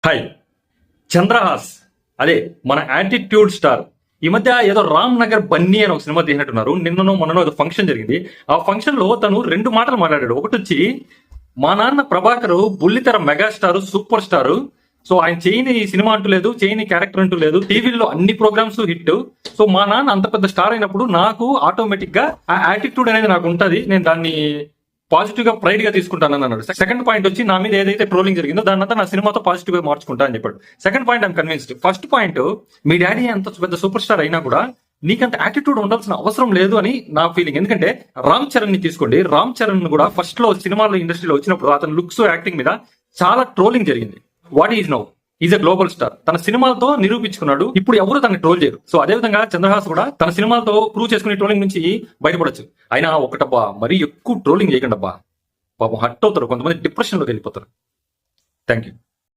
Hi. Chandrahas అదే మన attitude star ఈ మధ్య ఏదో రామ్ నగర్ బన్నీ అని ఒక సినిమా తీసినట్టున్నారు. నిన్ననో మొన్ననో ఏదో ఫంక్షన్ జరిగింది. ఆ ఫంక్షన్ లో తను రెండు మాటలు మాట్లాడాడు. ఒకటి వచ్చి మా నాన్న ప్రభాకర్ బుల్లితెర మెగాస్టార్ సూపర్ స్టార్, సో ఆయన చేయని సినిమా అంటూ లేదు, చేయని క్యారెక్టర్ అంటూ లేదు, టీవీలో అన్ని ప్రోగ్రామ్స్ హిట్. సో మా నాన్న అంత పెద్ద స్టార్ అయినప్పుడు నాకు ఆటోమేటిక్ గా ఆ యాటిట్యూడ్ అనేది నాకు ఉంటది, నేను దాన్ని పాజిటివ్ గా ప్రైడ్ గా తీసుకుంటానని అన్నాడు. సెకండ్ పాయింట్ వచ్చి నా మీద ఏదైతే ట్రోలింగ్ జరిగిందో దాన్ని అంతా నా సినిమాతో పాజిటివ్ గా మార్చుకుంటా అని చెప్పాడు. Second point I'm convinced. First point, me daddy అంత పెద్ద సూపర్ స్టార్ అయినా కూడా నీకంత యాటిట్యూడ్ ఉండాల్సిన అవసరం లేదు అని నా ఫీలింగ్. ఎందుకంటే రామ్ చరణ్ ని తీసుకోండి, రామ్ చరణ్ కూడా ఫస్ట్ లో సినిమాలో ఇండస్ట్రీలో వచ్చినప్పుడు అతని లుక్స్ యాక్టింగ్ మీద చాలా ట్రోలింగ్ జరిగింది. What is now is a global star, తన సినిమాలతో నిరూపించుకున్నాడు. ఇప్పుడు ఎవరు తనని ట్రోల్ చేయరు. సో అదే విధంగా చంద్రహాస్ కూడా తన సినిమాలతో ప్రూవ్ చేసుకునే ట్రోలింగ్ నుంచి బయటపడొచ్చు. అయినా ఒకటబ్బా, మరీ ఎక్కువ ట్రోలింగ్ చేయకండి అబ్బా, పాపం హట్ అవుతారు, కొంతమంది డిప్రెషన్ లోకి వెళ్ళిపోతారు. Thank you.